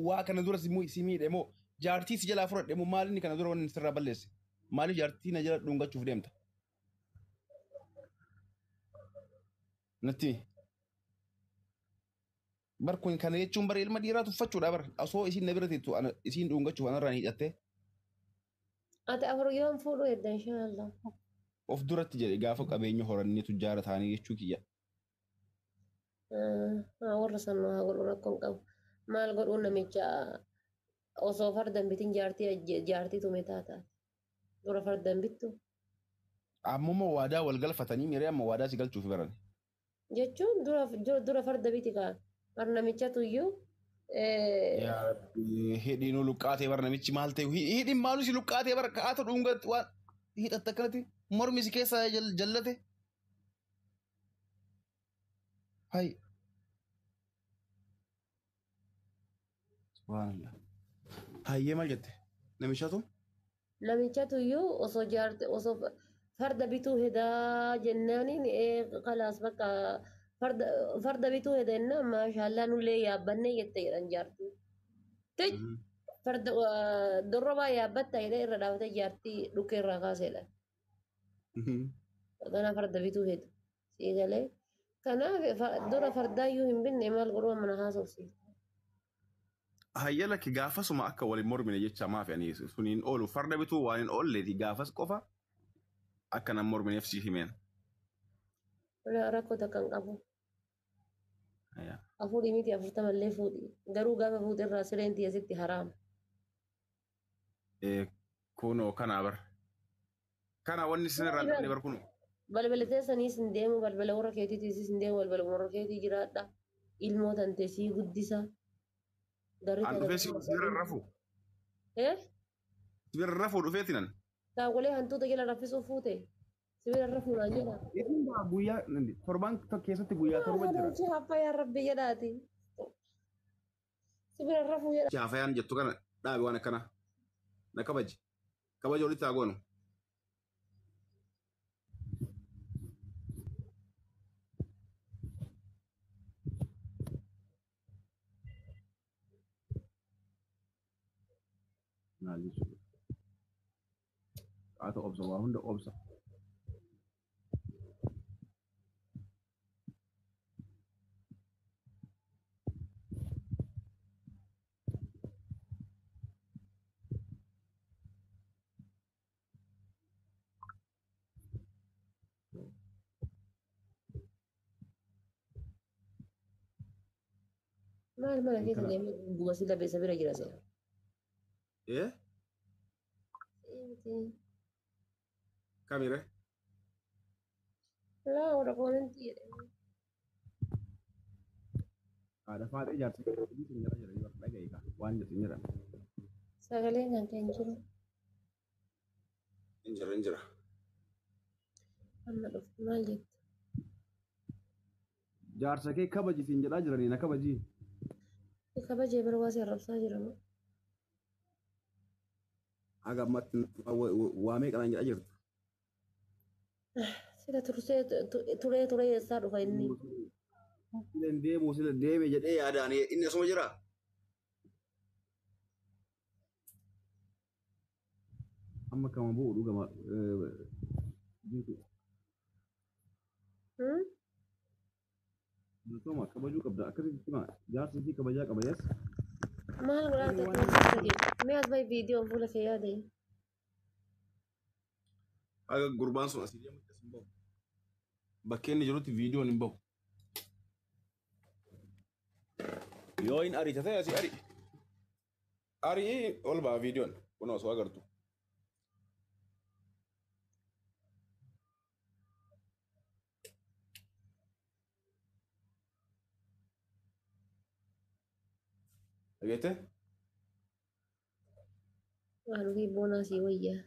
waa kana dura si miidhe moo jaartii si jalaa fudhadhe moo maal inni kana dura wanni sirraa balleesse maaliif jaartii na jala dhungachuuf deemta natti bar kun kana jechuun bara ilma dhiiraa tuffachuudha bar asoo isiin na bira teettu isiin dhungachuuf anarraa ni hidhatte ati afur yoon fuudhu edda inshaallah of duratti jedhe gaafa qabeenya horannee tujjaara taanii jechuu kiyya warra sannu haa godhu rakkoon qabu maal godhuun namicha osoo fardan bitin jaartii tume taataati dura fardan bittu ammuma waadaa wal galfatanii miree amma waadaa si galchuuf baran jechuun dura farda biti kaa bar namichatu iyyuu hidhiinu luqqaatee bar namichi maal ta'e hidhiin maalu si luqqaatee bar kaa'ata dhungatti waan hidhatta akkanatti mormi si keessaa jallate hay subhanallah hayyee maal jette namichatu iyyuu osoo farda bituu hedaa jennaaniin khalaas bakka farda bituu hedaa maashaallah nullee yaabbanne jette jedhan jaartii tej farda dorrobaa yaabbatta jedhee irra dhaabatee jaartii dhukkee irraa kaaseedha kana farda bituu hedu siigalee kanaaf dura fardaayyuu hin binne maal godhuu mana haasofsiisa hayyala ki gaafasuma akka waliin mormine jecha maaf ani suniin oolu farda bituu waan hin oolleeti gaafas qofa akka nam mormineef si himeen rakkoo takkan qabu afuudhii miti 40 illee fuudhi garuu gaafa fuudhi irraa sireentii asitti haraama kunoo kanaa bar kana wanni sinirraa dhabne bar kunoo balbala teessanii sin deemu balbala warra keetiitis sin deemu balbala warra keetii jiraadha ilmoo tante sii guddisa an dhufee sibira rafu sibira rafu dhufeetinan taagolee hantuuta jala raffisuu fuute sibira rafu naan jedha guyyaa torban keessatti guyyaa torba jira haffa yaa rabbi jedhaati sibira rafu jedha shaafayaan jettu kana dhaabi waan akkana na kabaji walitti haa goonu Atau obsa waa hunda obsa maal mana keessa deemee guma sila beessa bira jira seera kamire laa warra koonantii jedhame ada faadhe ijaarsa keessa jira yoo dhagaye ka waan jettu jira sagaleen kan ta'e hin jira amma dhuftu maal jette jaarsa kee kabaji siin jedhaa jiranii na kabaji kabajee barbaasee arrabsaa jirama aga ammatti waa meeqanaan jedhaa jirtu sila turee eessaa dhufa inni sila deeme jedhee yaadaan inni asuma jira amma kama bu'u dhugama Bersama kabaju kabda akkasitti cima jaarsi fi kabajaa qaba yes maal godhaate mee as bahi viidiyoon fuula kee yaade aga gurbaan sun asii deemu hin bahu bakkee inni jirutti viidiyoon hin bahu yoo hin ariite ta'e asii arii ol ba'a viidiyoon kun osoo agartu Agete? Waan ofii boonaa sii wayyaa.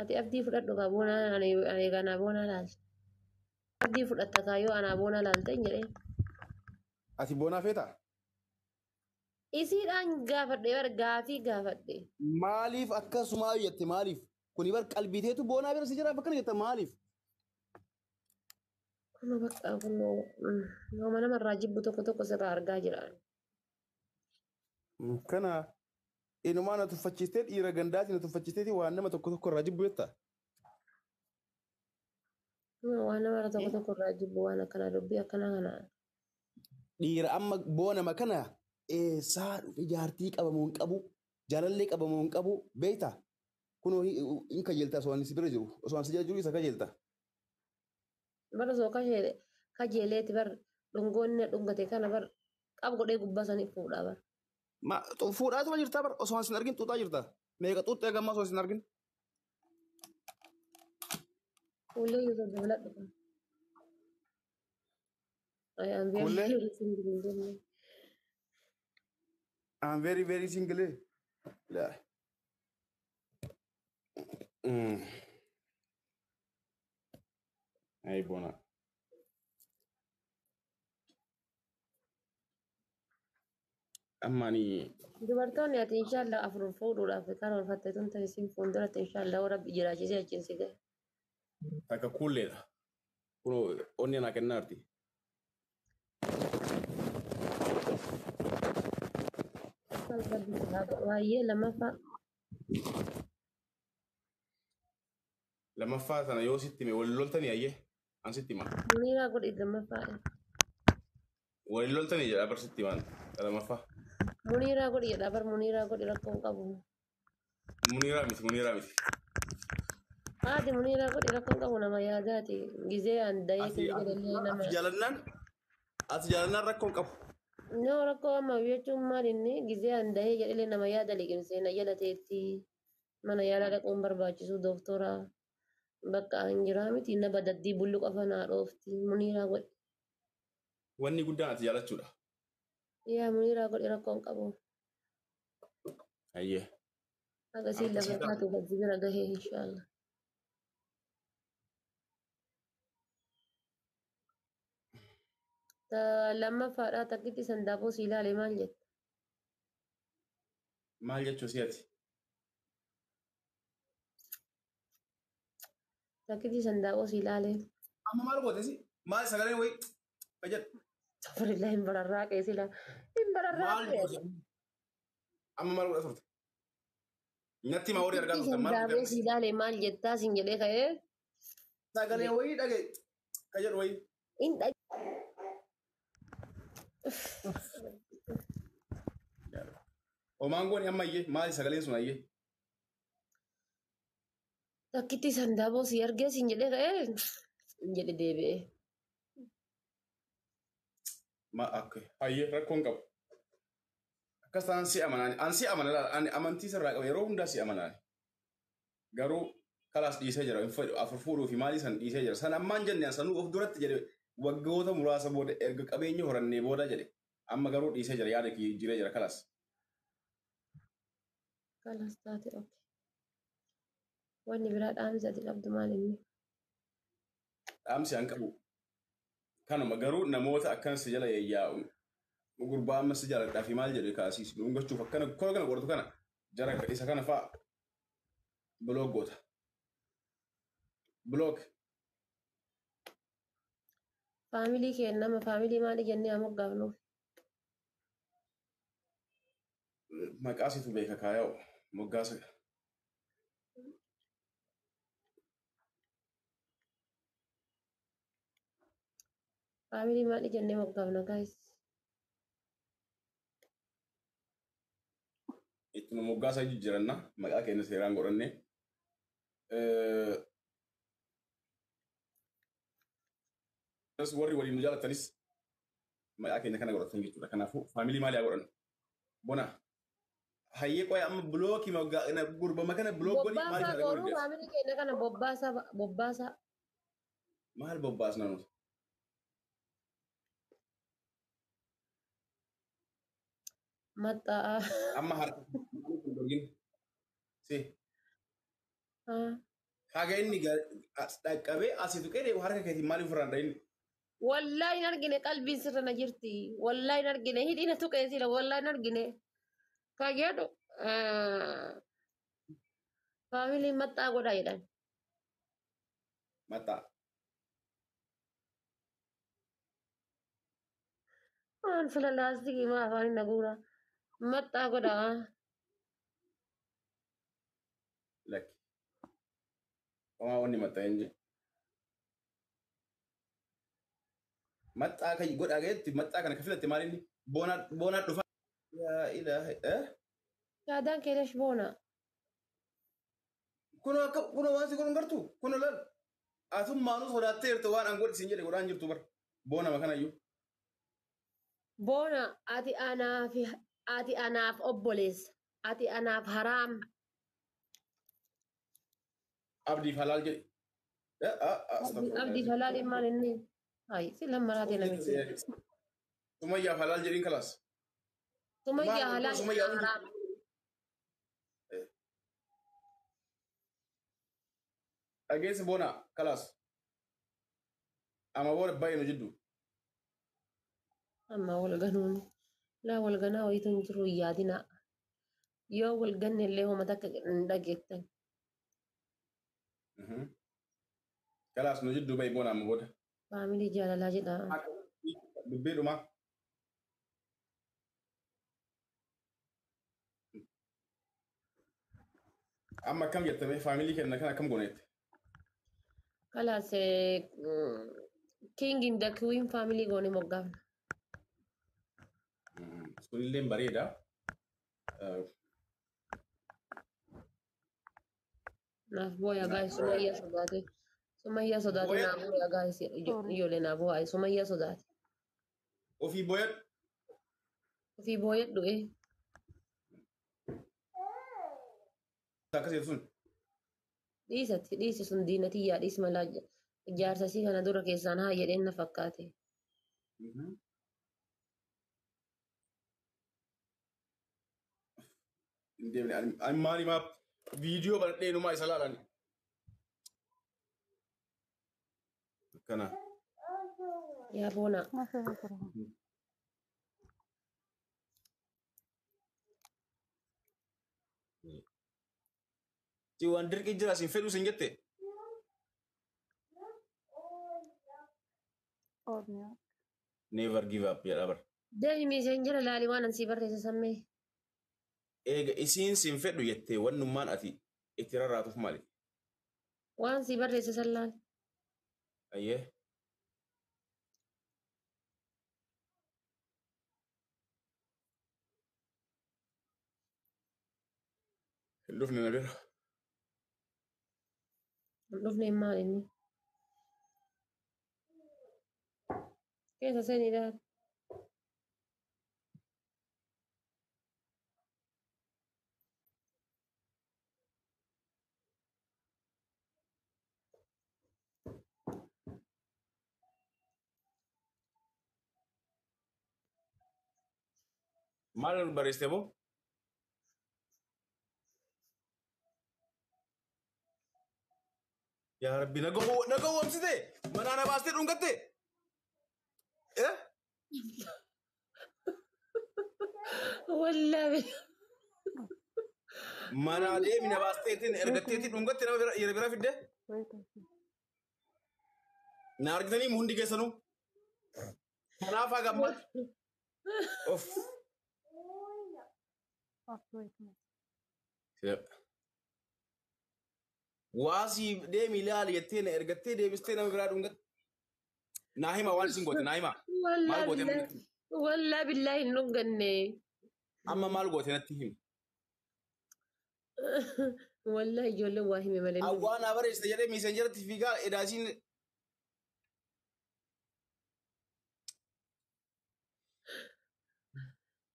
Ati abdii fudhadhu kaa boonaa ani kanaa boonaa laalcha. Abdii fudhatta kaa yoo anaa boonaa laalta hin jedhee. Ati boonaa feetaa? Isiidhaan gaafadhe bar gaafii gaafadhe. Maaliif akkasumaa jette maaliif? Kuni bar qalbiteetu boonaa bira si jiraaf akkana jetta maaliif? Kunoo bakka kunoo nama namarraa jibbu tokko sirraa argaa jiraan. Kana inumaa na tuffachiistee dhiira gandaati na tuffachiisteeti waan nama tokko tokko irraa jibbu jetta. Waan nama tokko tokko irraa jibbu waan akkana dubbii akkana kana. Dhiira amma boonama kana eessaa dhufe jaartii qabamuu hin qabu jaalallee qabamuu hin qabu beektaa kunoo hin kajeelta osoo ani si bira jiru osoo ani si jala jiru isa kajeelta. Bara osoo kajeeleeti bar dhungoonni dhungate kana bar qab godhee gubbaa sanii fuudhaa bar. Fuudhaatuma jirtaa bar osoo ani sin argin xuuxaa jirta meeqa xuuxxee gammaa osoo sin argin. Fuullee yoo dabaladhu kan. I am Fuullee? very single. I'm very very single. Yeah. Ay bona. Amma ni Dubartoonni ati inshaallah afur fuudhuudhaaf karoorfatte tun ta'e isin fuulduratti inshaallah rabbi jiraachisee achiin si gahe. akka kuulleedha. Kunoo onni anaa kennaarti. Waa'ee lammaffaa Lammaffaa sana yoo sitti hime waliin loltanii ayyee an sitti hima. muniiraa godhi lammaffaa Waliin loltanii jedha bar sitti himaan lammaffaa. muniiraa godhi jedha bar muniiraa godhi rakkoon qabu. Muniiraa miti. Haati muniiraa godhi rakkoon qabu nama yaadaati gizee andayee Ati nama. jaalannaan rakkoon qabu. Noo rakkoo amma jechuun maal inni gizee andayee jedhee nama yaada liqimsee na jala teetti mana yaalaa dhaquun barbaachisu dooktora bakka hinjiraa miti na badaddii bullu qofa naa dhoofti muniiraa godhi. Wanni guddaan ati jaalachuudha. Yaa muniiraa godhi rakkoon qabu. Ayyee. Agasii lafa taatu hojii bira gahee inshaallah. Lammaffaadhaa takkitti sandaaboo si ilaale maal jette? Maal jechuu si'ati? Takkitti sandaaboo si ilaale. Amma maal gootes? Maal sagaleen wayi? Fayyad. Safarillee hin bararraa qeessi laa. Hin bararraa Maal goote? Amma maal godha turte? Nyatti ma horii argaa turte maal sandaaboo si ilaale maal jettaa sin jedhee ka'ee? Sagalee wayii dhage. Fayyad wayii. Hin dhage. Omaan gooni amma ayyee maali sagaleen sun ayyee? Takkitti sandaaboo si argee sin jedhee ka'ee? Hin jedhe deebi'ee. Ma akka ayyee rakkoon qabu. Akkas ta'an si amanaan an si amana ani amantii sirraa qaba yeroo hundaa si amanaan. Garuu kalaas dhiisee jira afur fuudhuu fi maalii san dhiisee jira san ammaan jennee sanuu of duratti jedhe waggoota muraasa booda erga qabeenya horannee booda jedhe amma garuu dhiisee jira yaada kiyya jiree jira kalaas. Kalas taate oke. Wanni biraa dhaamsi ati qabdu maal inni? Dhaamsi an qabu. Kanuma garuu namoota akkan si jala yaa'u gurbaa amma si jala dhaafi maal jedhe kaasiis dhungachuuf akkana kola kana qortu kana jara isa kana fa'a biloog goota. Biloog. Faamilii keenya nama faamilii maali jennee amoggaafnuuf? Maqaa situ beeka kaaya'u moggaasa. Faamilii maali jennee moggaafna gaayis? Ittuma moggaasa jijjiiranna maqaa keenya seeraan godhanne. Warri waliin nu jaalattanis maqaa keenya kana godhatan jechuudha. Kanaafuu faamilii maalii haa godhan? Bona. Hayyee qoya amma bilookii gurbama kana bilook godhi maal Bobbaasaa goonuu faamilii keenya kana bobbaasaa. Maal bobbaasna nuti? Maxxaa. Amma harka dorgin. Si. Haga inni dhaqqabee asii tuqee harka keetiin maaliif ofirraan dhahin? Wallaahi hin argine qalbiin sirra na jirti. Wallaahi hin argine hidhiina tuqee sila wallaahi hin argine. Ka jedhu faamiliin maxxaa godhaa jedhan. Maxxaa. Waan fila laastikii maa afaan hin naguura. Maxxaa godhaa. Lakki. Homaa wanni maxxaa hin jiru. Maxxaa kan godhaa gaheetti maxxaa kana ka filatte maal inni boonaa dhufa. Yaa ilaaha. Shaadaan keelesh boona. Kunoo waan si godhan gartuu kunoo laal. Asummaanuu sodaatteertu waan an godhi siin jedhe godhaan jirtu bar. Boonama kanayyuu. Boona ati anaaf obboleessa. Ati anaaf haraam. Abdiif halaal jedhe. Abdiif halaal maal inni? Hayi si lammaraatee namichi. Sumayyaaf halaal jedhiin kalaas. Sumayyaa halaal haraam. Dhageessi boona kalaas. Ama boona baay'ee nu jiddu. Amma wal ganuun laa wal ganaa wayitu hin jiru yaadina. Yoo wal ganne illee hooma takka hin dhageettan. Kalaas nu jiddu baay'ee boona amma booda. Faamilii jaalalaa jedha. Dubbii dhumaa. Amma akkam jettame faamilii kenna kan akkam gooneette. Kalaas king in the queen family goone moggaafna. Sunillee bareeda. Naaf booya gaa'e Sumayyaa sodaate. Sumayyaa sodaate naaf booya gaa'e ijoollee naaf boo'aye Sumayyaa sodaate. Ofii booyadhu. Ofii booyadhu Akkas jedhu sun. Dhiisi sun diinatiyyaa dhiisi malaa ijaarsasii kana dura keessaan haa jedheen na fakkaate. Ani maaliif viidiyoo banadhee numaa isa laalan. Kana. Yaa boona. Si waan dirqi jira sin fedhu sin jette. Never give up jedha bar. Deemi meseenjera laali waan ansii barreessa sammee. Eega isiin sin fedhu jettee wannummaan ati itti rarraatuuf maali? Waan sii barreessa san laali. Ayyee. Hin dhufne na bira. Hin dhufne maal inni? Keessa seenii laali. Maal barreessite moo? Yaa Rabbi na gowwoomsite manaa na baastee dhungatte. Wallaahi. Manaa deemi na baasteetiin ergatteetiin dhungatte nama bira fidde. Na argitanii hundi keessanuu. Kanaaf haa gammad. Of. Waasii deemi ilaali jettee na ergattee deebistee nama biraa dhungatte. Naa hima waan isin goote naa hima. Maal goote natti? Wallaahi billaahi hin dhunganne. Amma maal goote natti himi? Wallaahi ijoollee waa hime malee. Awwaan naa bareessite jedhee miisenjeratti fiigaa edaasiin.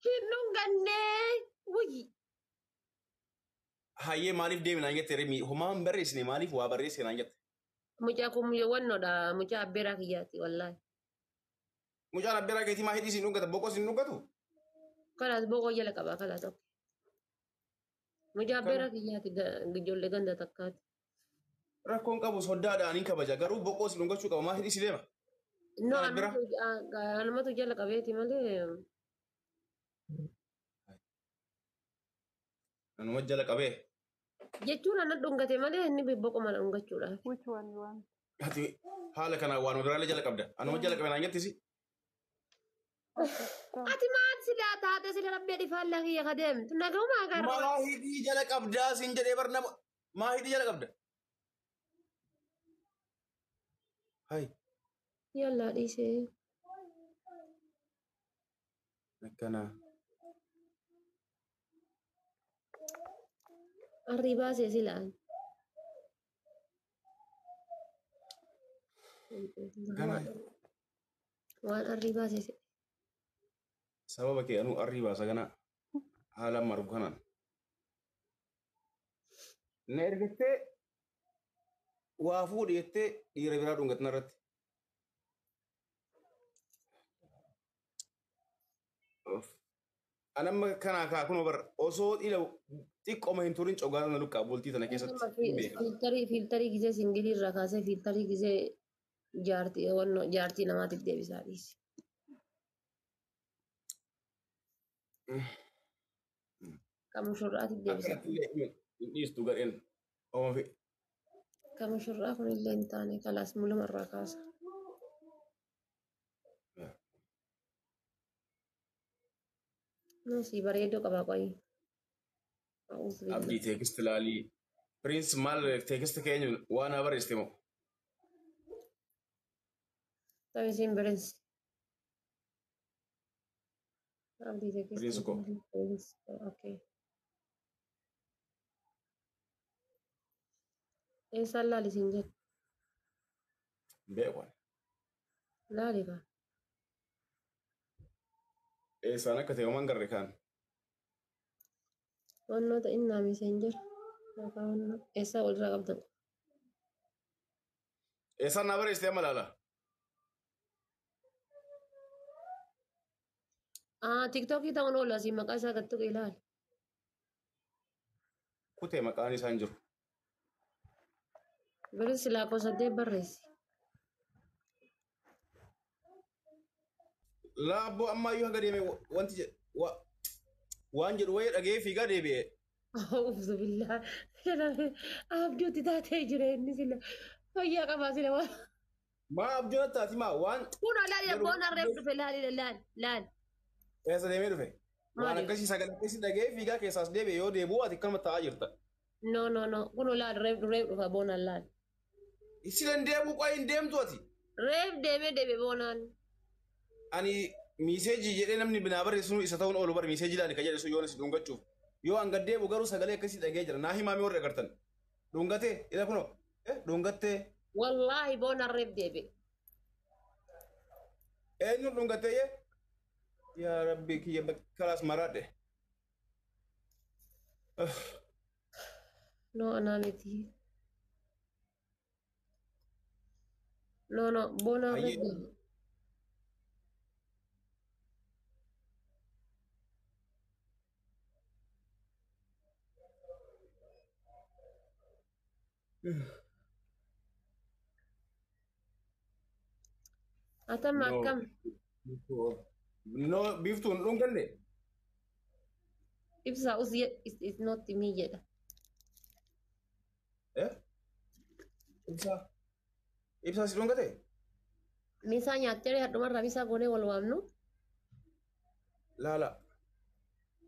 Hin dhunganne. Wuyyi. Hayyee maaliif deemi naan jette remi homaan barreessine maaliif waa barreesse naan jette. Mucaa kun wannoodha mucaa abbeeraa kiyyaati wallaahi. Mucaan abbeeraa keetii maa hidhii siin dhungata boqoo siin dhungatu? Kalaas boqoo jala qabaa kalaas tokko. Mucaa abbeeraa kiyyaati ijoollee ganda takkaati. Rakkoon qabu soddaadhaaniin kabaja garuu boqoo siin dhungachuu qaba maa hidhii si deema? No anumatu jala qabeeti malee. Anuma jala qabee. Jechuun ana dhungate malee inni boqoo mana dhungachuudhaaf. Which one you want? Ati haala kanaan waan biraallee jala qabda. Anuma jala qabee naan jettisi. Ati maati sila taate sila rabbi difalla kiyya kadeemtu naguma agarra. Maa hidhii jala qabdaa siin jedhee barna maa hidhii jala qabda. Hai. Yalla dhiisee. Akkana. Arrii baasee silaan. Waan arrii baasee si. Sababa kee anuu arrii baasa kana haala maru kanaan. Na ergattee waa fuudhi jettee dhiira biraa dhungatina irratti. Anamma kanaa kaa kunoo bara osoo dhiira xiqqooma hin turin cogaa na luqqaa bultii tana keessatti. Fiiltarii gisee singilii irraa kaasee fiiltarii gisee jaartii namaatiif deebisaa dhiisi. Kamushurraatiif deebisaa. Dhiistu gadheen ooma fi. Kamushurraa kunillee hin taane kalaas mul'uma irraa kaasa. Si bareeddoo qaba qoyi. Abdii teekist ilaalii. Piriins maal teekist keenya waan haa barreessite moo? Taphisiin piriins. Abdii teekist. Piriins koo. Okay. Eessaan laalisiin jedhu? Beekwaan. Laali kaa. Eessaan akka ta'e homaan garre kaan. Wannoota innaa meseenjer. Eessaa walirraa qabdan? Eessaan naa barreessite amma laala? Tiktokii ta'uun oola asii maqaa isaa gattuqe ilaali. Kutee maqaan isaa hin jiru. Biris laakoo 8 barreessi. Laabboo ammayyuu haga deeme wanti waan jedhu wayii dhagee fiigaa deebi'e. A'uudhu billaa. Abjuutti taatee jira inni sila. Fayyaa qabaa sila waan. Maa abjuun attaati maa waan. Kun alaali abboon harreef dhufe laal. Eessa deemee dhufe? Waan akkasii sagalee akkasii dhagee fiigaa keessaas deebi'e yoo deebi'u ati akkanuma taa'aa jirta. No. Kun olaal reef dhufa boonaan laal. Isi dandeemu qoyi hin deemtu ati. Reef deeme boonaan. Ani miiseejii jedhee namni binaa barreessu isa ta'uun oolu bara miiseejii laali ka jedhe yoo nasi dhungachuuf. Yoo an gaddeebu garuu sagalee akkasii dhagee jira. Naa himaami warri agartan. Dhungatee ila kunoo dhungattee. Wallaahi boonaan reef deebe. Eenyuun dhungattee yee? Yaa rabbi kiyya kalaas maraadhe. No anaa miti. No boonaan reef deebe. Atam akkam? No, biftuun dhunganne. Ibsa usii is not me jedha. Ibsa si dhungate? Misaa nyaattee hadhumarraa misaa goonee wal waamnu? Laala.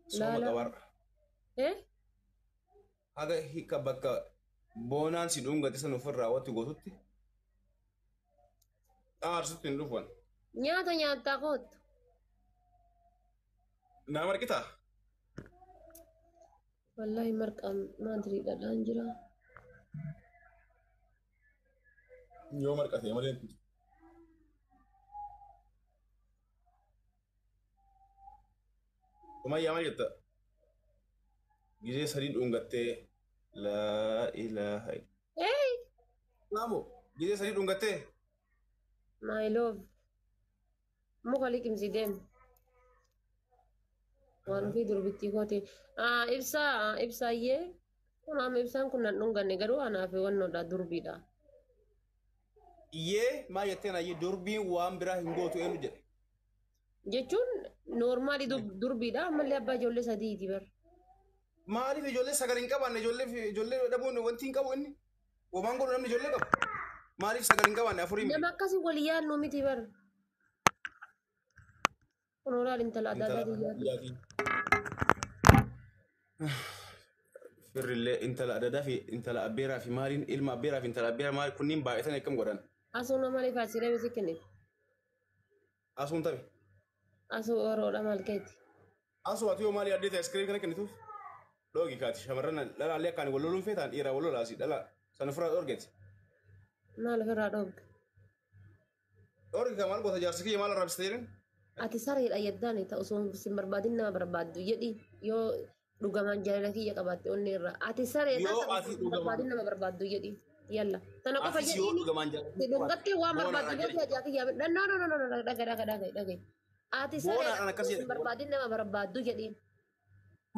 Sooma qabarra. Haga hiika bakka boonaan si dhungate san ofirraa watti gootutti. Aarsutti hin dhufan. Nyaata nyaattaa kootu. Naa marqitaa? Wallaahi marqaan maadiriidhaan jira. Yoo marqatee malee. Umayyaa maal jetta? Gizee sadii dhungattee laa ilaaha. Naamu gizee sadii dhungattee? My love. Muka liqimsi deemu. Waan ofii durbittii kooti. Ibsaayyee. Kun amma ibsaan kun nan dhunganne garuu anaaf wannoodha durbiidha. Iyyee maa jetteen ayyee durbiin waan biraa hin gootu eenyu jedhe. Jechuun noormaali durbiidha ammallee abbaa ijoollee sadiiti bar. Maaliif ijoollee sagal hin qabaanne ijoollee dhabuun wanti hin qabu inni? Womaan godhu namni ijoollee qabu. Maaliif sagal hin qabaanne afurii miti? Nama akkasii walii yaadnu miti bar. Kun olaal intala adda intala addaa xiyyaati. biyyaati. Firrillee intala adda fi intala abbeeraa fi maaliin ilma abbeeraa fi intala abbeeraa maali kunniin baay'atan akkam godhan. Asuu nama malee faasiree misi kennite. Asuun tabe. Asuu oroodha maal keeti. Asuu ati yoo maali addee iskiriin kana kennituuf dhoogi kaati shamarran dhalaallee akkaan wal loluun feetaan dhiiraa wal lolaasi dhala sana ofirraa dhorgeeti. Maal ofirraa dhoobde. Dhorgi kan maal goota jaarsi kiyya maal arrabsite jedhan. Ati sareedha yeddaan ta'u sun sin barbaadin nama barbaaddu jedhi yoo dhugamaan jaalala kiyya qabaatte onni irraa. Ati sareedha Yoo ta'u ati sin dhugamaan barbaadin nama barbaaddu jedhi. Yalla. Tana qofa atis yoo jedhiini. dhugamaan Si jaallattu dhungatti waan boona barbaaddu irraa jedhi jedhe. ajaa kiyya. No dhagaye. Ati Boona sareedha irraan akkas ta'u sin jedhe. barbaadin nama barbaaddu jedhi.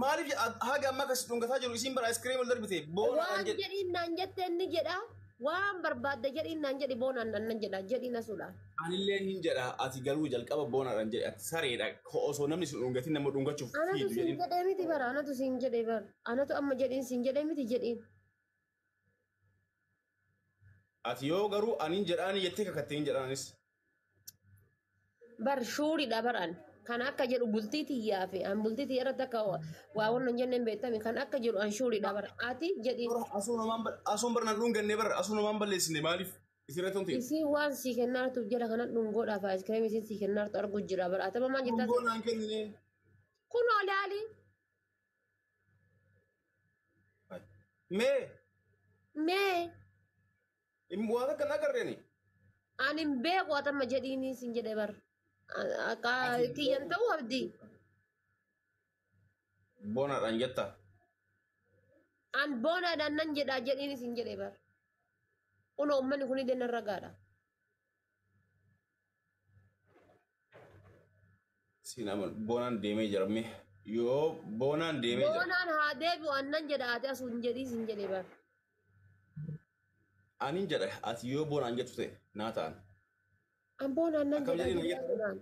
Maaliif haga amma akkas dhungataa jiru isiin bara iskiriin wal darbite boona Waan irraan jedhe. jedhiin naan jette inni jedha. Waan barbaadde jedhiin naan jedhi boonaan nan jedha jedhiin asudha. Anillee hin jedha ati garuu jalqaba boona irraan jedhe ati sareedha osoo namni sun dhungatiin nama dhungachuuf Anatu fiidu siin jedhin. jedhee miti bara anatu siin jedhee bara anatu amma jedhiin siin jedhee miti jedhiin. Ati yoo garuu aniin jedhaani jettee kakattee hin jedhaanis. Bar shuuriidha baran kan akka jedhu bultii tiyyaa fi an bultii tiyya irratti akka waa wannan jenneen beektame kan akka jedhu an shuuriidha bara ati jedhiin. Asuun bara nan dhungannee bara asuun namaan balleessine maaliif isirratti homti. Isiin waan sii kennaartuuf jedha kana dhungoodhaaf aayiskiriimii isiin sii kennaartu arguu jira bara atama maal jettaa Dhungoo naan kennine. kun olaali Mee mee waan akka na agarreeni. ani hin beeku atama jedhiini siin jedhee bara akka kiyyan ta'uu abdii. Boonaadhaan jetta. An boonaadhaan nan jedhaa jedhiin isin jedhee bara. Kun uummanni kun iddoo ragaadha. Siin amma boonaan deemee jira mee yoo boonaan deemee jira. Boonaan haa deebi'u an nan jedha ati asuu hin jedhii isin jedhee bara. Aniin jedha ati yoo boonaan jettu ta'e naa ta'an. An boonaan nan Akkam jedhaa jedhii na jedhaan.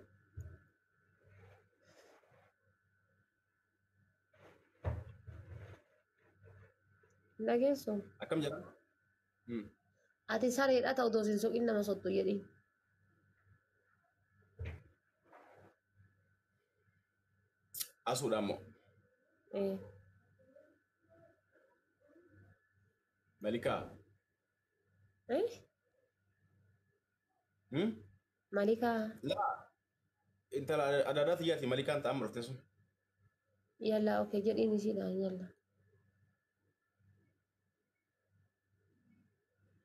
Dhageessu. Akkam jedha. Ati sareedha ta'u otoo sin soqin nama sottu jedhi. Asuudha ammoo. Malikaa. Malikaa Laa. Intala adaadaa xiyyaati malikaan ta'an murte sun. yalla okey jedhiin isiidhaan yalla.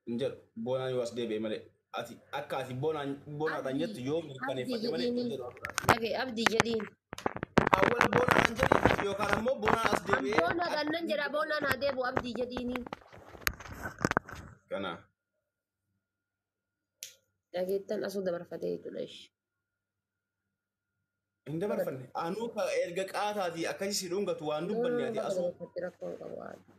Hin jedhu boonaan yoo as deebi'e malee ati akka ati boonaadhaan jettu yoo mirkaneeffate malee hin jedhu. Dhagee abdii jedhiin. Awwal boonaadhaan jedhi yookaan ammoo boonaan as An deebi'ee. boonaadhaan nan jedha boonaan haa deebi'u abdii jedhiini. Kana. Dhageettan asuu dabarfatee jechuudha ishee. Hin dabarfanne. Anuu erga qaataatii akkasii si dhungatu waan dubbanne ati asuu. Rakkoon qabu haadha.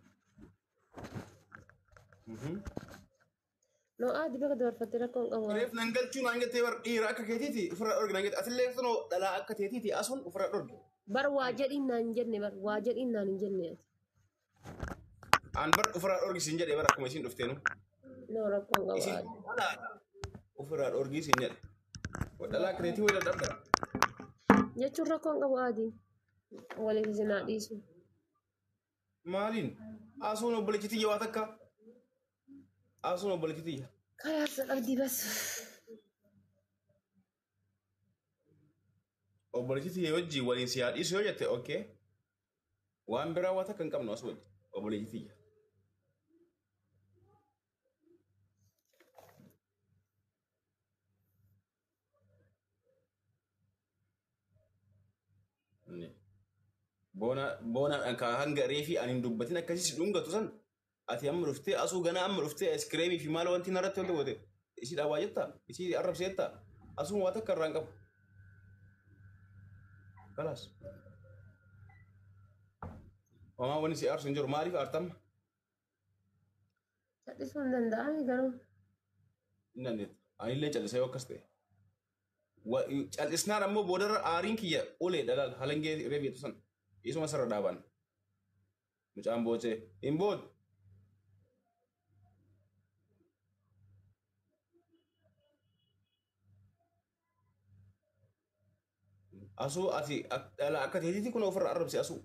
No adi baka dabarfattee rakkoon qabu haadha. Reef nan galchuu naan jettee bar dhiira akka keetiiti ofirraa dhorgi naan jette atillee sunoo dhalaa akka teetiiti asuun ofirraa dhorgi. Bar waa jedhiin naan hin jenne bar waa jedhiin naan hin jenne ati. Aan bar ofirraa dhorgi siin jedhee bar akkuma isiin dhufteenu. No rakkoon qabu Isiin haadha. dhalaadha. Ofirraa dhorgii siin jedhe. Dhalaa akka teetii wayii dadhabda. Jechuun rakkoon qabu adi. Waliif isin haa dhiisu. Maaliin? Asuun obboleettitiyya waa takka. Asuun obboleettitiyya. Kalaasa qabdi bas. Obboleettitiyya wajjin waliin si haa dhiisu yoo jette okkee. Waan biraa waa takka hin qabnu asuu wajjin obboleettitiyya. Boonaan kan hanga reefii ani hin dubbatin akkasii si dhungatu san ati amma dhuftee asuu ganaa amma dhuftee iskiriimii fi maal wanti narratti wanti goote isii dhaabaa jettaa isii arrabsee jettaa asuun waa takka irraa hin qabu. Kalaas. Homaa wanni si aarsu hin jiru maaliif aartama? Callisuu hin danda'ani garuu. Hin dandeetta. Anillee callisee yoo akkas ta'e. Callisnaan ammoo boodarra aariin kiyya olee dhalaal halangee reefeetu san. Isuma sarara dhaaban. Mucaan boocee hin boodu. Asuu ati dhala akka teetiitti kun ofirra arrabsi asuu.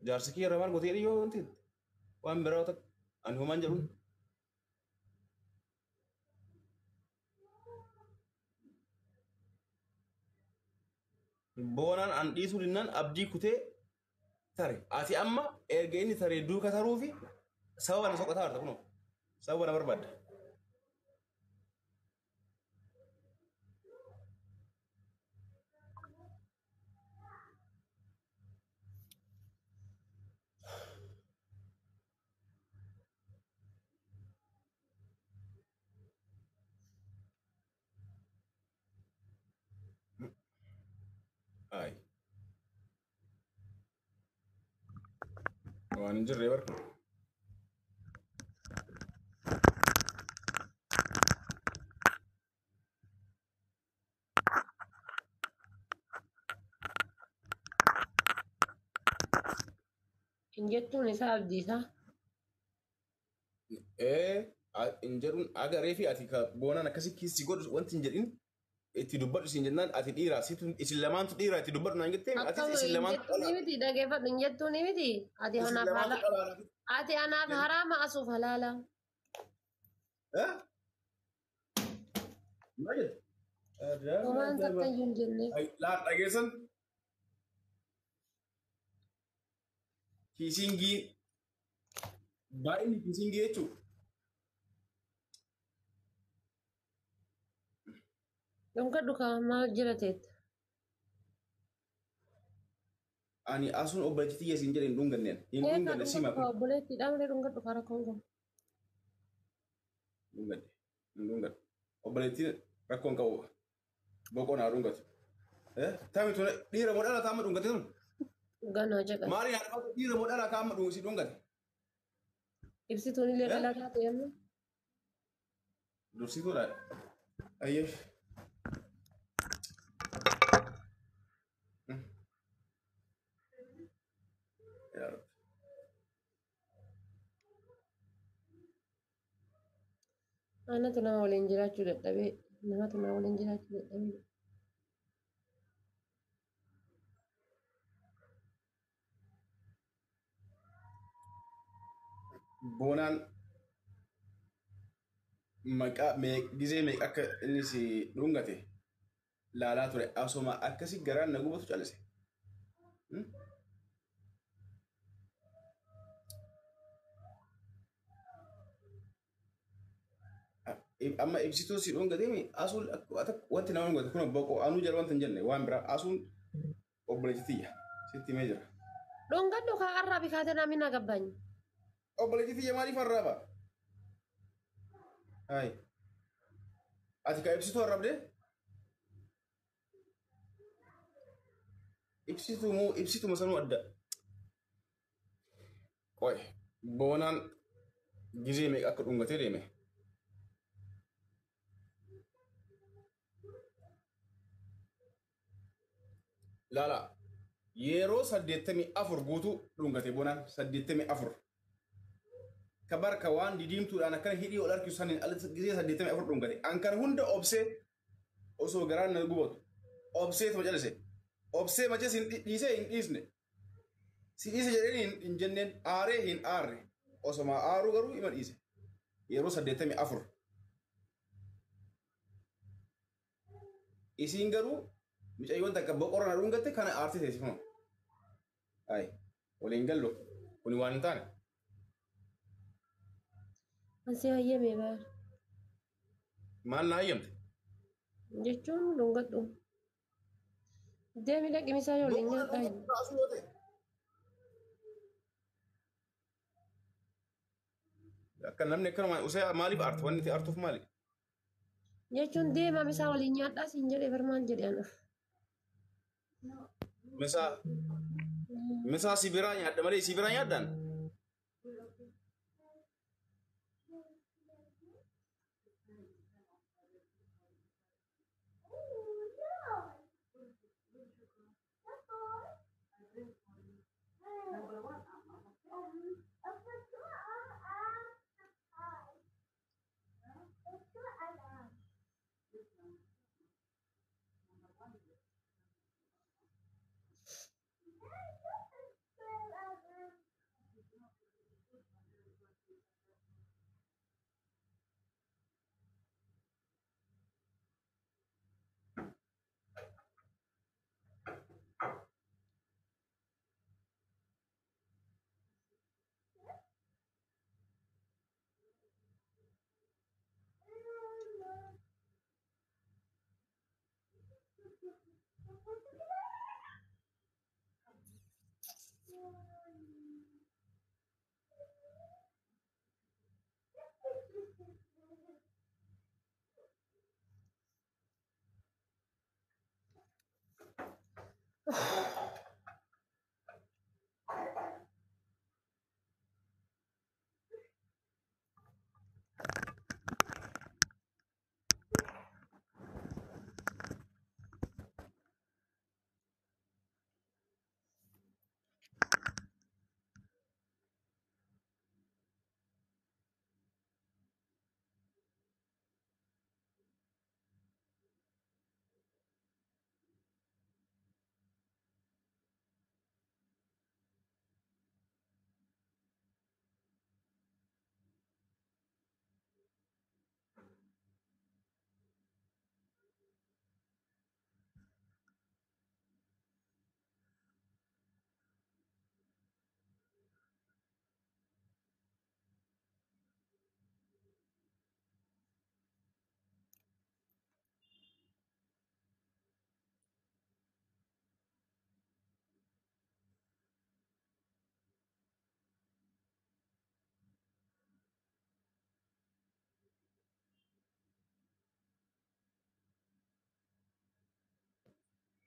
Jaarsi kiyya irra maal gootee dhiyyoo wanti waan biraa ta'e ani homaan jedhuun. Boonaan an dhiisuu dinnaan abdii kutee tare. Ati amma erga inni taree duuka taruu fi sababa na soqataa harta kunoo. Sababa na barbaadda. Ay. Waan hin jirre barka. Injettuun isaa abdiisaa. Hin jedhuun agaree fi ati boonaan akkasii kiisii godhu wanti hin jedhin itti dubbadhu isin jennaan ati dhiira isin lamaantu dhiira itti dubbadhu naan jettee ati isin lamaantu Injettuun miti dhageeffadhu injettuun miti. Ati anaaf haraama asuuf halaala. Maal jedhu? Homaan takka iyyuu hin jenne. Laan dhageessan kiisingii baay'inni kiisingii jechuudha. Dhunga dhukaa maal jira teetta? Ani asuun obboleettii xiyya isin jedhe hin dhunganneen. Hin dhunganne sima kun. Obboleettiidhaan malee dhunga dhukaa rakkoon qabu. Dhunganne. Hin dhunganne. Obboleettiin rakkoon qabu. Boqoo naa dhungatu. Taami tun dhiira moo dhalaa taama dhungate tun? Ganaa jaqa. Maali haa dhiira moo dhalaa taama si dhungate? Ibsituun illee dhalaa taate yemmuu. Dursituudha. Ayyee. Anatu nama waliin jiraachuu dadhabee namatu nama waliin jiraachuu dadhabee. Boonaan maqaa gizee meeqa akka inni si dhungate laalaa ture asuma akkasii garaan na gubatu calise. Amma ibsituu si dhungatee asuun wanti nama dhungate kun boqoo anuu jala wanta hin jenne waan biraa asuun obboleettitiyya sitti himee jira. Dhunga dhukaa arraa bikaatee namni na gabbaanyi. Obboleettitiyya maaliif arraaba? Hayi. Ati ka ibsituu arrabdee? Ibsituma sanuu adda. Qoy boonaan gizee meeqa akka dhungatee deeme? Laala yeroo 84 guutuu dhungate boonaan 84. Kabarka waan didiimtuudhaan akkana hidhii ol harkisu saniin gizee 84 dhungate. Ankara hunda obsee osoo garaan na gubatu. Obsee tuma calise. Obsee macha sin dhiisee hin dhiisne. Si dhiise jedheen hin jenneen aaree hin aarre. Osoma aaruu garuu ima dhiise. Yeroo 84. Isiin garuu mucayyoon takka boqorra na dhungatte kana aartee teessifama. Hayi waliin gallu kuni waan hin taane. Ansi hayyamee baar. Maal na hayyamte? Jechuun dhungadhu. Deemi dhaqi misaa yoo waliin nyaadhaa. Akka namni akkanuma usee maaliif aartu wanni itti aartuuf maali? Jechuun deema misaa waliin nyaadhaa siin jedhee barmaan jedhe anaaf. Misaa sibiraa nyaadha malee sibiraa nyaadhaan?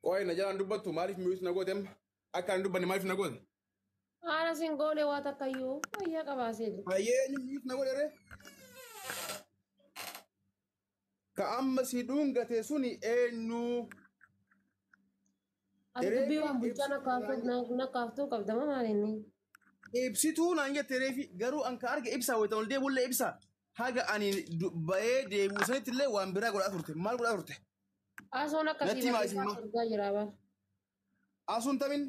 Qoy na jalan dubbatu maaliif miyuus na gootem akka hin dubbanne maaliif na goote? Ana singone wata kayu. Ayya kabasel. Hayyee inni miyuus na godhe ka amma si dhungate suni eenyu Adubbi waan bulchana kaaftu qabdama maalinni. ibsituu naan jette reefi garuu an ka arge ibsaa wayita ol deebuullee ibsaa haga ani ba'ee deebi'u sanitti illee waan biraa godhaa turte maal godhaa turte? Asuun akkasii barreessaa jira bara. Asuun tamin?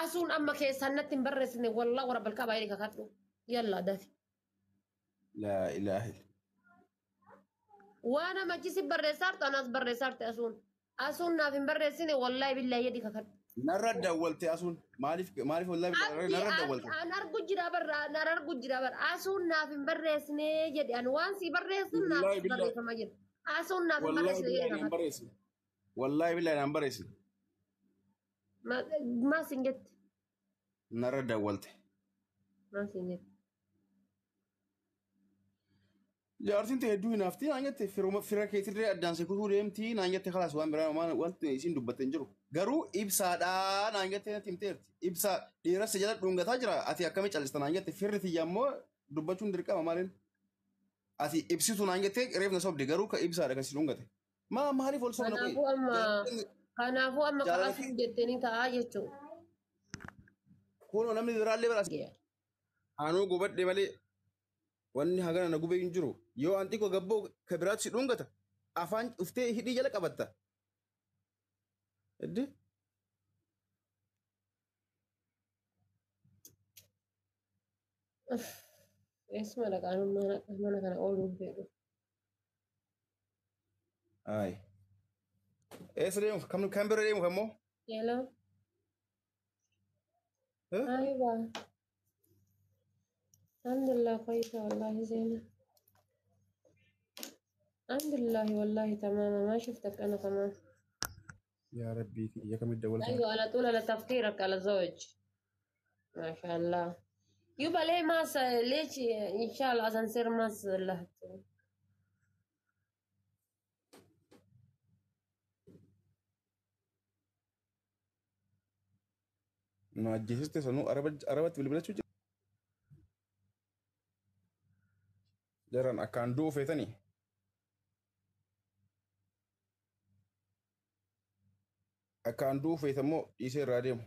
Asuun amma keessan natti hin barreessine wallaa warra balkaa baay'ee kakadhu. Yalla dafi. Laa ilaahi. Waan amachisi barreessaartu anas barreessaarte asuun. Asuun naaf hin barreessine wallaahi billaahi yedi kakadhu. Narra dawwalte asuun maaliif wallaahi narra dawwalte? An argu jira bara asuun naaf hin barreessine jedhe an waan si barreessin naaf barreeffama jedhe. Asuun naaf hin barreessine jedhe kakadhu. Wallaahi billaahi naan barreessine. Maal siin jette? Narra dawwalte. Maal siin jette? Jaartiin ta'e hedduu hinaaftii naan jette fira keetirree addaansee kutuu deemtii naan jette kalaas waan biraa wanti isiin dubbatte hin jiru. Garuu ibsaadhaa naan jette natti himteerti. Ibsaa dhiiressa jala dhungataa jira ati akkamii callista naan jette firri tiyya ammoo dubbachuun dirqama maaliin? Ati ibsitu naan jette reefna sobde garuu ka ibsaadha kan si dhungate. Maaliif ol sobna qoyi? Kanaafuu amma kaasuun jettanii ta'aa jechuudha. Kunoo namni biraallee bara anuu gubadhe malee wanni hagana na gubee hin jiru. Yoo an xiqqoo gabboo ka biraatti si dhungata afaan dhuftee hidhii jala qabatta. Eddi? Eessuma dhaqaan mana kana ooluun fedhu. Ayi. Eessa deemuuf? Kan bira deemuuf ammoo? Hello. Aywa. Alhamdulillah khaisa wallahi زينة. الحمد لله والله تمام ما شفتك أنا كمان. يا ربي يا كم الدولة. أيوة على طول على تفكيرك على زوج. ما شاء الله. يبقى ليه ما ليش إن شاء الله عشان نصير ما لهت. ما جهزت سنو أربعة بالبلاد شو جران أكان دو فتني أكان دو فتمو يصير راديم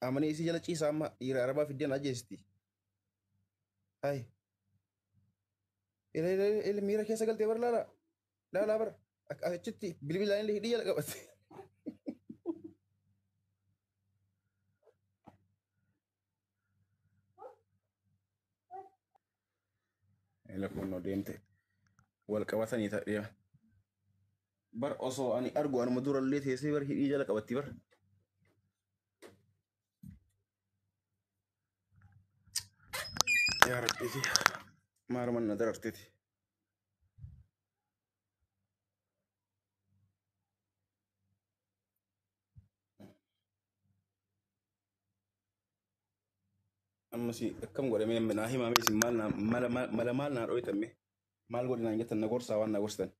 أماني يصير جالس شيء سامة يرى أربعة في الدين أجهزتي هاي إلى ميرا كيسا قلت بر لا بر أكتشتي بالبلاد اللي هدي يلا قبض إلا كنا ديمت والكواتني تقريبا بر أصو أني أرجو أن مدور اللي تيسي بر هي جالك أبتي بر يا ربي ما رمنا ندر أرتدي أما سي كم قول من ناهي ما ميسي مالنا مال نار أوي تمي مال قول نانجت النقور سوان نقورستن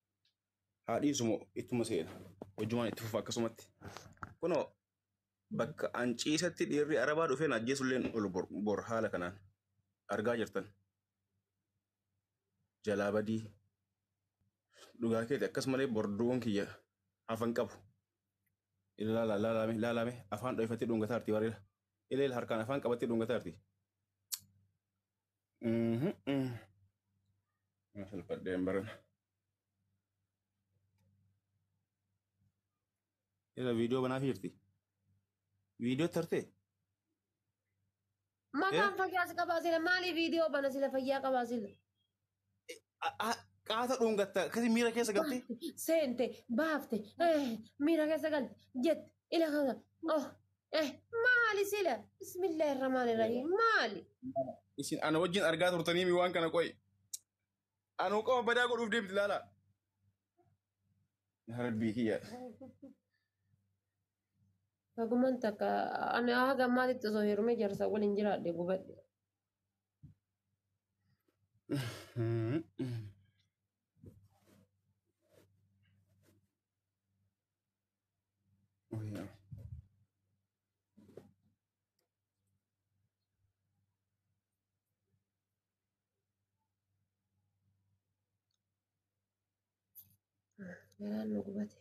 haadhii sumo ittuma seena hojjumaan itti fufa akkasumatti kunoo bakka an ciisatti dhiirri arabaa dhufeen ajjeesulleen ol bor haala kanaan argaa jirtan jalaa badii dhugaa keeti akkasumalee borduun kiyya afan qabu ilaalame afaan dho'ifattee dhungataarti warra ileel harkaan afaan qabattee dhungataarti. Salphadheen barana. Ila viidiyoo banaaf jirti. Viidiyoo tartee. Maqaan fayyaa si qabaa sila maali viidiyoo bana sila fayyaa qabaa sila. Qaata dhungatta akkasii miira keessa galtee. Seente baafte miira keessa galte jette ila kana maali sila bismillaahi rahmaani rahiim maali. Isin ana wajjin argaa turtanii waan kana qoy. Anu qoma badaa godhuuf deemti laala. Rabbii kiyya. Faguman takka ani haga ammaatitti osoo hirmee jarsa waliin jiraadhe gubadhe. Garaan nu gubate.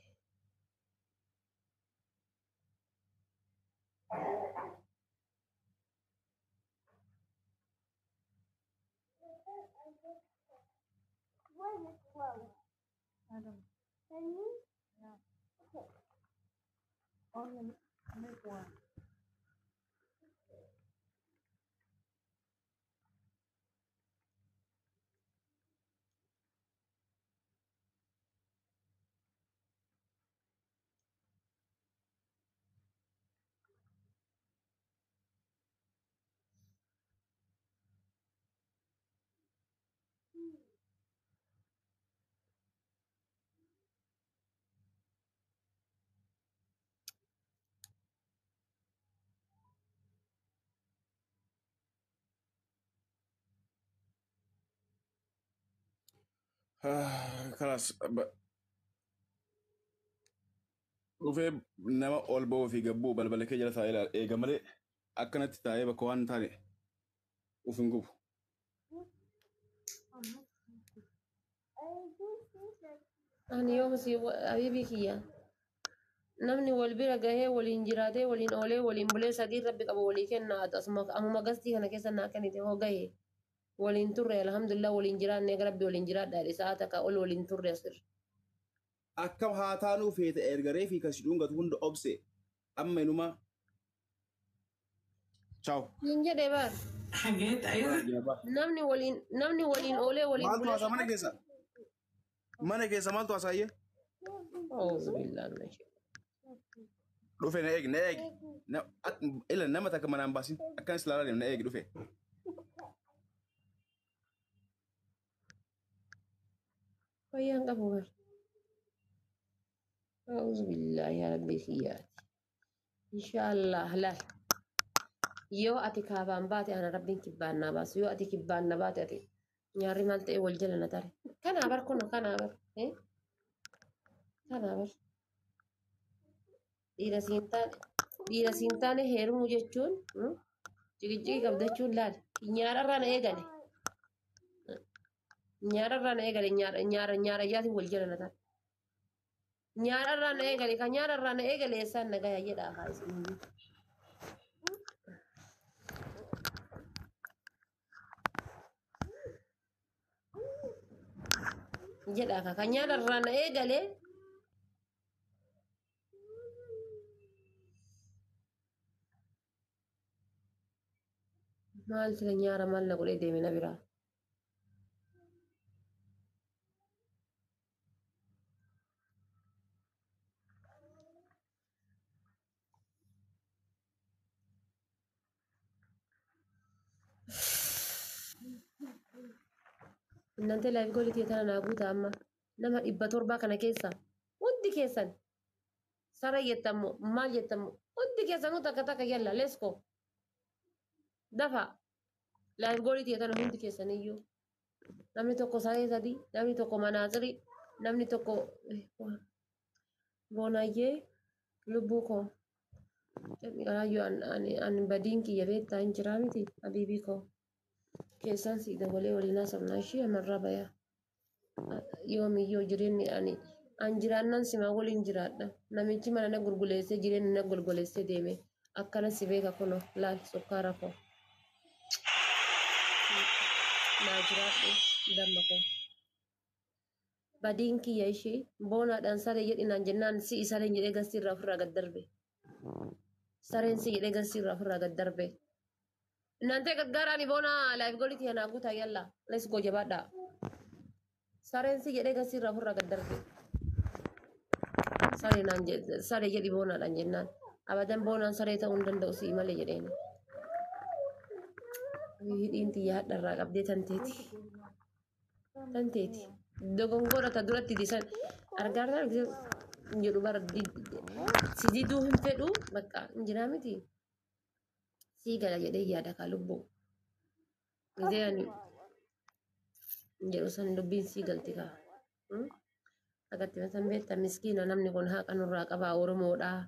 Kalas dhufee nama ol ba'uu fi gabbuu balbala kee jala taa'ee eega malee akkanatti taa'ee bakka waan taane uf hin gubu. Ani yoo si habiibii kiyya namni wal bira gahee waliin jiraatee waliin oolee waliin bulee sadii rabbi qaba walii kenna amuma gastii kana keessa naa kennite hoo gahee waliin turre alhamdulillah waliin jiraanne rabbi waliin jiraadha isaa takka ol waliin turre asirra. Akkam haa taanuu feete ergaree fi kasi dhungatu hunda obse amma inuma. Ciao. Hin jedhee baar. Namni waliin oolee waliin maaltu haasaa mana keessa maaltu haasaayyee? Dhufe na eegi ila nama takka manaan baasin akkan islaalaa deemu na eegi dhufe. Fayyaan qabu bar. أعوذ بالله يا ربي خياتي إن شاء الله halal yoo ati kaabaan baate ana rabbiin kibbaan naa baasu yoo ati kibbaan na baate ati nyaarri maal ta'e wal jala na tare kanaa bar kun kanaa bar dhiira siin taane heerumuu jechuun jigijigi qabdachuun laal nyaararraa na eegale nyaara ijaatiin wal jala na tare nyaararraa na eegale kan nyaararraa na eegale eessaan na gayaa jedhaa haa isin jedhaa kan nyaararraa na eegale maal sila nyaara maal na godhee deeme na biraa. Innante live goolii tana naa guuta amma nama 700 kana keessa hundi keessan sara jettammo maal jettammo hundi keessan takka takka yalla let's go dafa live goolii tana hundi keessan iyyuu namni tokko saree sadii namni tokko manaasirii namni tokko boonayyee lubbuu koo Ayyo an badiin kiyya beektaa hin jiraa miti habiibii koo keessaan si dabalee waliin haasofnaa ishee amarraa baya yoomiyyoo jireenyi an jiraannan simaa waliin jiraadha namichi mana na gurguleessee jireenya na gurguleessee deeme akkana si beeka kuno laal sukkaara koo naa jiraadhu damma koo badiin kiyya ishee boonaadhaan saree jedhinaan jennaan si sareen jedhee garsii irraa ofirraa gad darbe. Sareen si jedhee garsii irraa ofirraa gad darbe. Nante gaggaaraani boona laayif godhiti anaa guutaa yalla let's go jabaadha. Sareen si jedhee garsii irraa ofirraa gad darbe. Saree jedhi boonaadhaan jennaan. Abadan boonaan saree ta'uu hin danda'u si malee jedheen. Hidhiin xiyyaa hadharraa qabdee tanteeti. Tanteeti. Dogongora ta duratti disan argaarraa jedhu bara si diduu hin fedhu bakka hin jiraa miti. Sii gala jedhee yaada kaa lubbuu. Gizee ani jedhu san dubbiin sii galti kaa. Akkatti san beektaa miskiina namni kun haqa nurraa qabaa Oromoodhaa.